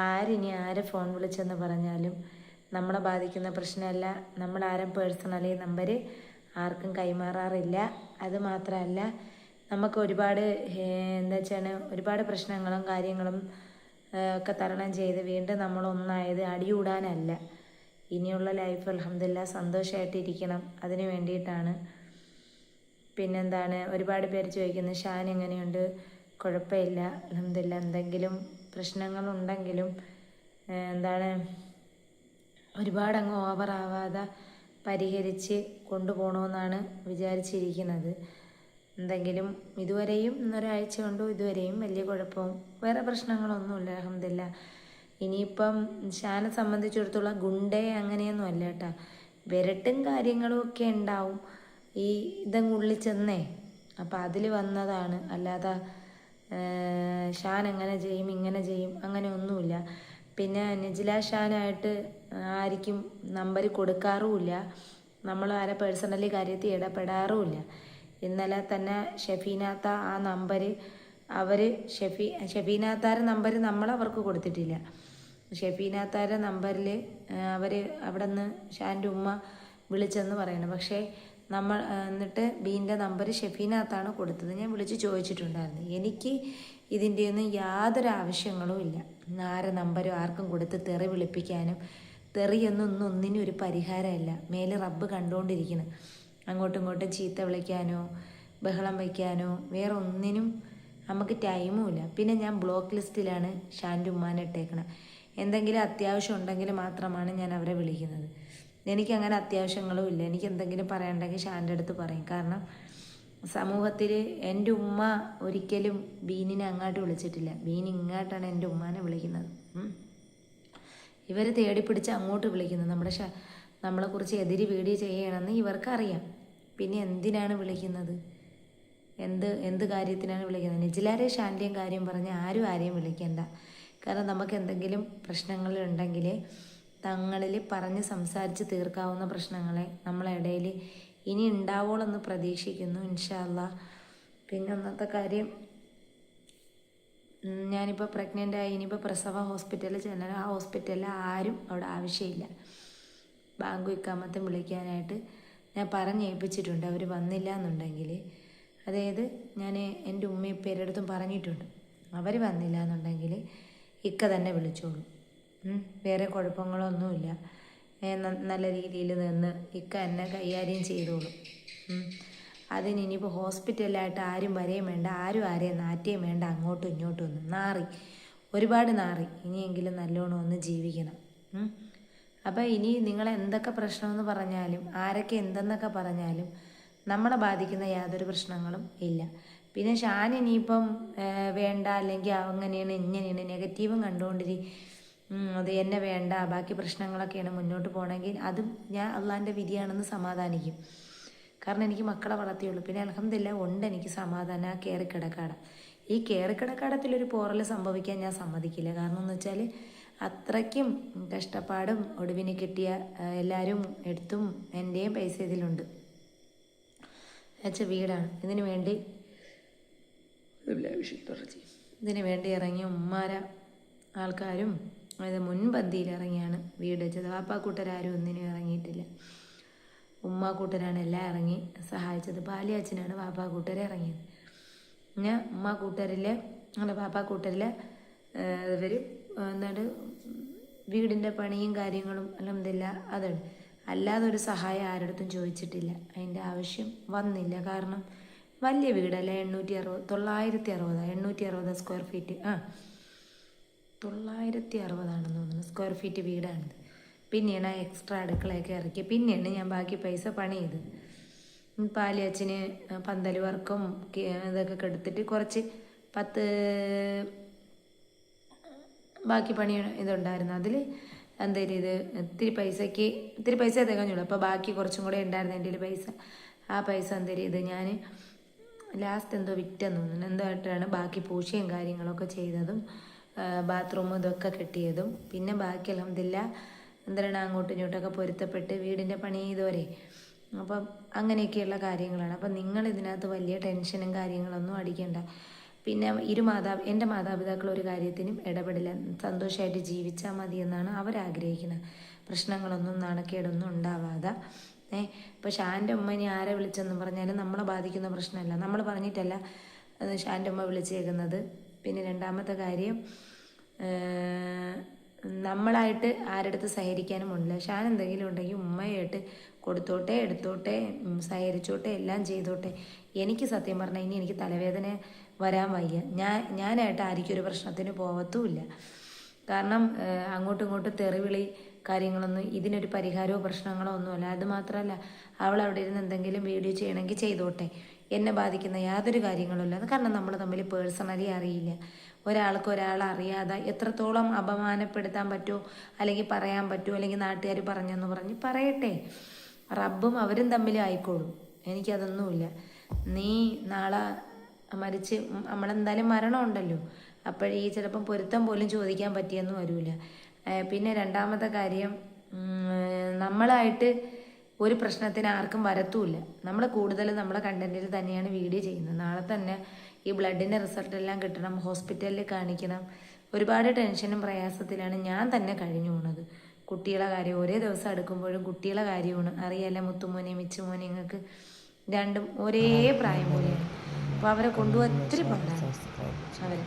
ആരിനി ആരെ ഫോൺ വിളിച്ചെന്ന് പറഞ്ഞാലും നമ്മളെ ബാധിക്കുന്ന പ്രശ്നമല്ല. നമ്മൾ ആരും പേഴ്സണലി നമ്പർ ആർക്കും കൈമാറാറില്ല. അത് മാത്രമല്ല, നമുക്ക് ഒരുപാട് എന്താ വെച്ചാൽ ഒരുപാട് പ്രശ്നങ്ങളും കാര്യങ്ങളും ഒക്കെ തരണം ചെയ്ത് വീണ്ടും നമ്മളൊന്നായത് അടികൂടാനല്ല. ഇനിയുള്ള ലൈഫ് അൽഹംദുലില്ലാ സന്തോഷമായിട്ടിരിക്കണം, അതിന് വേണ്ടിയിട്ടാണ്. പിന്നെന്താണ്, ഒരുപാട് പേര് ചോദിക്കുന്നത് ഷാൻ എങ്ങനെയുണ്ട്? കുഴപ്പമില്ല അൽഹംദുലില്ലാ. എന്തെങ്കിലും പ്രശ്നങ്ങളുണ്ടെങ്കിലും എന്താണ് ഒരുപാട് അങ്ങ് ഓവറാവാതെ പരിഹരിച്ച് കൊണ്ടുപോകണമെന്നാണ് വിചാരിച്ചിരിക്കുന്നത്. എന്തെങ്കിലും ഇതുവരെയും ഒരാഴ്ച കൊണ്ടോ ഇതുവരെയും വലിയ കുഴപ്പവും വേറെ പ്രശ്നങ്ങളൊന്നുമില്ല അൽഹംദുലില്ലാ. ഇനിയിപ്പം ഷാനെ സംബന്ധിച്ചിടത്തോളം ഗുണ്ടേ അങ്ങനെയൊന്നും അല്ല കേട്ടോ. വിരട്ടും കാര്യങ്ങളും ഒക്കെ ഉണ്ടാവും. ഈ ഇതങ്ങുള്ളിൽ ചെന്നേ അപ്പം അതിൽ വന്നതാണ്. അല്ലാതെ ഷാൻ അങ്ങനെ ചെയ്യും ഇങ്ങനെ ചെയ്യും അങ്ങനെ ഒന്നുമില്ല. പിന്നെ നജില ഷാനായിട്ട് ആർക്കും നമ്പർ കൊടുക്കാറുമില്ല. നമ്മൾ ആരെ പേഴ്സണലി കാര്യത്തിൽ ഇടപെടാറുമില്ല. ഇന്നലെ തന്നെ ഷെഫീനാത്ത ആ നമ്പർ ഷെഫീനാത്താരെ നമ്പർ അവർക്ക് കൊടുത്തിട്ടില്ല. ഷെഫീനാത്താരെ നമ്പറിൽ അവർ അവിടെ നിന്ന് ഷാൻ്റെ ഉമ്മ വിളിച്ചെന്ന് പറയണം. പക്ഷേ എന്നിട്ട് ബീൻ്റെ നമ്പർ ഷെഫീനാത്താണ് കൊടുത്തത്. ഞാൻ വിളിച്ച് ചോദിച്ചിട്ടുണ്ടായിരുന്നു. എനിക്ക് ഇതിൻ്റെ ഒന്നും യാതൊരു ആവശ്യങ്ങളും ഇല്ല. ആരെ നമ്പരും ആർക്കും കൊടുത്ത് തെറി വിളിപ്പിക്കാനും ഒന്നിനും ഒരു പരിഹാരമല്ല. മേലെ റബ്ബ് കണ്ടുകൊണ്ടിരിക്കണം. അങ്ങോട്ടും ഇങ്ങോട്ടും ചീത്ത വിളിക്കാനോ ബഹളം വയ്ക്കാനോ വേറെ ഒന്നിനും നമുക്ക് ടൈമും ഇല്ല. പിന്നെ ഞാൻ ബ്ലോക്ക് ലിസ്റ്റിലാണ് ഷാൻ്റെ ഉമ്മാനെ ഇട്ടേക്കണം. എന്തെങ്കിലും അത്യാവശ്യം ഉണ്ടെങ്കിൽ മാത്രമാണ് ഞാൻ അവരെ വിളിക്കുന്നത്. എനിക്കങ്ങനെ അത്യാവശ്യങ്ങളും ഇല്ല. എനിക്ക് എന്തെങ്കിലും പറയണ്ടെങ്കിൽ ഷാൻ്റെ അടുത്ത് പറയും. കാരണം സമൂഹത്തിൽ എൻ്റെ ഉമ്മ ഒരിക്കലും ബീനിനെ അങ്ങോട്ട് വിളിച്ചിട്ടില്ല. ബീൻ ഇങ്ങോട്ടാണ് എൻ്റെ ഉമ്മാനെ വിളിക്കുന്നത്. ഇവർ തേടിപ്പിടിച്ച് അങ്ങോട്ട് വിളിക്കുന്നത്. നമ്മളെക്കുറിച്ച് എതിരി വീഡിയോ ചെയ്യണമെന്ന് ഇവർക്കറിയാം. പിന്നെ എന്തിനാണ് വിളിക്കുന്നത്? എന്ത് കാര്യത്തിനാണ് വിളിക്കുന്നത്? നിജിലാരെ ഷാൻ്റെയും കാര്യം പറഞ്ഞ് ആരെയും വിളിക്കേണ്ട. കാരണം നമുക്ക് എന്തെങ്കിലും പ്രശ്നങ്ങളുണ്ടെങ്കിൽ തങ്ങളിൽ പറഞ്ഞ് സംസാരിച്ച് തീർക്കാവുന്ന പ്രശ്നങ്ങളെ നമ്മളെ ഇടയിൽ ഇനി ഉണ്ടാവുള്ളെന്ന് പ്രതീക്ഷിക്കുന്നു ഇൻഷാ അല്ലാഹ്. പിന്നെ ഒന്നത്തെ കാര്യം, ഞാനിപ്പോൾ പ്രഗ്നൻ്റായി. ഇനിയിപ്പോൾ പ്രസവ ഹോസ്പിറ്റലിൽ ചെന്നാൽ ആ ഹോസ്പിറ്റലിൽ ആരും അവിടെ ആവശ്യമില്ല. ബാങ്ക് ഇക്കാമത്തും വിളിക്കാനായിട്ട് ഞാൻ പറഞ്ഞേൽപ്പിച്ചിട്ടുണ്ട്. അവർ വന്നില്ല എന്നുണ്ടെങ്കിൽ, അതായത് ഞാൻ എൻ്റെ ഉമ്മയും പേരെടുത്തും പറഞ്ഞിട്ടുണ്ട്. അവർ വന്നില്ല എന്നുണ്ടെങ്കിൽ ഇക്ക തന്നെ വിളിച്ചോളൂ. വേറെ കുഴപ്പങ്ങളൊന്നുമില്ല. നല്ല രീതിയിൽ നിന്ന് ഇക്ക എന്നെ കൈകാര്യം ചെയ്തോളൂ. അതിനിപ്പോൾ ഹോസ്പിറ്റലിലായിട്ട് ആരും വരെയും വേണ്ട, ആരെയും നാറ്റുകയും വേണ്ട. അങ്ങോട്ടും ഇങ്ങോട്ടും ഒന്നും ഒരുപാട് നാറി. ഇനിയെങ്കിലും നല്ലോണം ഒന്ന് ജീവിക്കണം. അപ്പം ഇനി നിങ്ങൾ എന്തൊക്കെ പ്രശ്നമെന്ന് പറഞ്ഞാലും ആരൊക്കെ എന്തെന്നൊക്കെ പറഞ്ഞാലും നമ്മളെ ബാധിക്കുന്ന യാതൊരു പ്രശ്നങ്ങളും ഇല്ല. പിന്നെ ഷാൻ ഇനിയിപ്പം വേണ്ട, അല്ലെങ്കിൽ അങ്ങനെയാണ് ഇങ്ങനെയാണ് നെഗറ്റീവും അത് എന്നെ വേണ്ട, ബാക്കി പ്രശ്നങ്ങളൊക്കെയാണ് മുന്നോട്ട് പോകണമെങ്കിൽ അതും ഞാൻ അള്ളാൻ്റെ വിധിയാണെന്ന് സമാധാനിക്കും. കാരണം എനിക്ക് മക്കളെ വളർത്തിയുള്ളൂ. പിന്നെ അൽഹംദുലില്ലാ ഉണ്ട് എനിക്ക് സമാധാനം. ആ കയറിക്കിടക്കാടം, ഈ കയറിക്കിടക്കാടത്തിലൊരു പോറൽ സംഭവിക്കാൻ ഞാൻ സമ്മതിക്കില്ല. കാരണം എന്ന് വെച്ചാൽ അത്രയ്ക്കും കഷ്ടപ്പാടും ഒടുവിന് കിട്ടിയ എല്ലാവരും എടുത്തും എൻ്റെയും പൈസ ഇതിലുണ്ട് വീടാണ്. ഇതിനു വേണ്ടി ഇറങ്ങിയ ഉമ്മാര ആൾക്കാരും അത് മുൻപന്തിയിൽ ഇറങ്ങിയാണ് വീട് വെച്ചത്. വാപ്പാക്കൂട്ടരാരും ഒന്നിനും ഇറങ്ങിയിട്ടില്ല. ഉമ്മാക്കൂട്ടരാണ് എല്ലാം ഇറങ്ങി സഹായിച്ചത്. പാലിയാച്ചനാണ് വാപ്പാക്കൂട്ടരെ ഇറങ്ങിയത്. പിന്നെ വാപ്പാക്കൂട്ടരിൽ ഇവർ എന്താണ് വീടിൻ്റെ പണിയും കാര്യങ്ങളും അൽഹംദുലില്ലാ അതാണ്. അല്ലാതെ ഒരു സഹായം ആരുടെ ചോദിച്ചിട്ടില്ല. അതിൻ്റെ ആവശ്യം വന്നില്ല. കാരണം വലിയ വീടല്ല. 960 സ്ക്വയർ ഫീറ്റ് 960 തോന്നുന്നു സ്ക്വയർ ഫീറ്റ് വീടാണിത്. പിന്നെയാണ് എക്സ്ട്രാ അടുക്കളയൊക്കെ ഇറക്കി. പിന്നെയാണ് ഞാൻ ബാക്കി പൈസ പണി ചെയ്ത്. പാലിയച്ഛന് പന്തൽ വർക്കും ഇതൊക്കെ കെടുത്തിട്ട് കുറച്ച് 10 ബാക്കി പണി ഇതുണ്ടായിരുന്നു. അതിൽ എന്തായാലും ഇത്തിരി പൈസ തികഞ്ഞുള്ളൂ. അപ്പോൾ ബാക്കി കുറച്ചും കൂടെ ഉണ്ടായിരുന്നു എൻ്റെ പൈസ. ആ പൈസ എന്തായാലും ഞാൻ ലാസ്റ്റ് എന്തോ വിറ്റെന്ന് തോന്നുന്നു. എന്തായിട്ടാണ് ബാക്കി പൂശയും കാര്യങ്ങളൊക്കെ ചെയ്തതും ബാത്റൂമും ഇതൊക്കെ കെട്ടിയതും. പിന്നെ ബാക്കി അൽഹംദുലില്ലാ എന്താണ് അങ്ങോട്ടും ഇങ്ങോട്ടൊക്കെ പൊരുത്തപ്പെട്ട് വീടിൻ്റെ പണി ചെയ്തോരെ. അപ്പം അങ്ങനെയൊക്കെയുള്ള കാര്യങ്ങളാണ്. അപ്പം നിങ്ങൾ ഇതിനകത്ത് വലിയ ടെൻഷനും കാര്യങ്ങളൊന്നും അടിക്കേണ്ട. പിന്നെ എൻ്റെ മാതാപിതാക്കൾ ഒരു കാര്യത്തിനും ഇടപെടില്ല, സന്തോഷമായിട്ട് ജീവിച്ചാൽ മതി എന്നാണ് അവരാഗ്രഹിക്കുന്നത്. പ്രശ്നങ്ങളൊന്നും നാണക്കേടൊന്നും ഉണ്ടാവാതെ. ഇപ്പോൾ ഷാൻ്റെ ഉമ്മ ഇനി ആരെ വിളിച്ചെന്ന് പറഞ്ഞാലും നമ്മളെ ബാധിക്കുന്ന പ്രശ്നമല്ല, നമ്മൾ പറഞ്ഞിട്ടല്ല ഷാൻ്റെ ഉമ്മ വിളിച്ചേക്കുന്നത്. പിന്നെ രണ്ടാമത്തെ കാര്യം, നമ്മളായിട്ട് ആരടുത്ത് സഹകരിക്കാനും ഉണ്ടില്ല. ഷാൻ എന്തെങ്കിലും ഉണ്ടെങ്കിൽ ഉമ്മയായിട്ട് കൊടുത്തോട്ടെ, എടുത്തോട്ടെ, സഹകരിച്ചോട്ടെ, എല്ലാം ചെയ്തോട്ടെ. എനിക്ക് സത്യം പറഞ്ഞാൽ ഇനി എനിക്ക് തലവേദന വരാൻ വയ്യ. ഞാനായിട്ട് ആർക്കും ഒരു പ്രശ്നത്തിന് പോവത്തുമില്ല. കാരണം അങ്ങോട്ടും ഇങ്ങോട്ടും തെറിവിളി കാര്യങ്ങളൊന്നും ഇതിനൊരു പരിഹാരമോ പ്രശ്നങ്ങളോ ഒന്നുമല്ല. അതുമാത്രമല്ല, അവൾ അവിടെ ഇരുന്ന് എന്തെങ്കിലും വീഡിയോ ചെയ്യണമെങ്കിൽ ചെയ്തോട്ടെ, എന്നെ ബാധിക്കുന്ന യാതൊരു കാര്യങ്ങളുമില്ല. അത് കാരണം നമ്മൾ തമ്മിൽ പേഴ്സണലി അറിയില്ല. ഒരാൾക്ക് ഒരാളെ അറിയാതെ എത്രത്തോളം അപമാനപ്പെടുത്താൻ പറ്റുമോ, അല്ലെങ്കിൽ പറയാൻ പറ്റുമോ, അല്ലെങ്കിൽ നാട്ടുകാർ പറഞ്ഞെന്ന് പറഞ്ഞ് പറയട്ടെ, റബ്ബും അവരും തമ്മിൽ ആയിക്കോളും. എനിക്കതൊന്നുമില്ല. നീ നാളെ മരിച്ച് നമ്മളെന്തായാലും മരണമുണ്ടല്ലോ, അപ്പോഴീ ചിലപ്പം പൊരുത്തം പോലും ചോദിക്കാൻ പറ്റിയെന്നും വരില്ല. പിന്നെ രണ്ടാമത്തെ കാര്യം, നമ്മളായിട്ട് ഒരു പ്രശ്നത്തിന് ആർക്കും വരത്തുമില്ല. നമ്മൾ കൂടുതലും നമ്മളെ കണ്ടന്റിൽ തന്നെയാണ് വീഡിയോ ചെയ്യുന്നത്. നാളെ തന്നെ ഈ ബ്ലഡിൻ്റെ റിസൾട്ട് എല്ലാം കിട്ടണം, ഹോസ്പിറ്റലിൽ കാണിക്കണം. ഒരുപാട് ടെൻഷനും പ്രയാസത്തിലാണ് ഞാൻ തന്നെ കഴിഞ്ഞു പോണത്. കുട്ടികളെ കാര്യം ഒരേ ദിവസം എടുക്കുമ്പോഴും കുട്ടികളെ കാര്യമാണ്. അറിയാലോ, മുത്തുമോനെ മിച്ചുമോനെ, നിങ്ങൾക്ക് രണ്ടും ഒരേ പ്രായം പോലെയാണ്. അപ്പോൾ അവരെ കൊണ്ടുപോകാൻ ഒത്തിരി പാടാണ് അവരെ.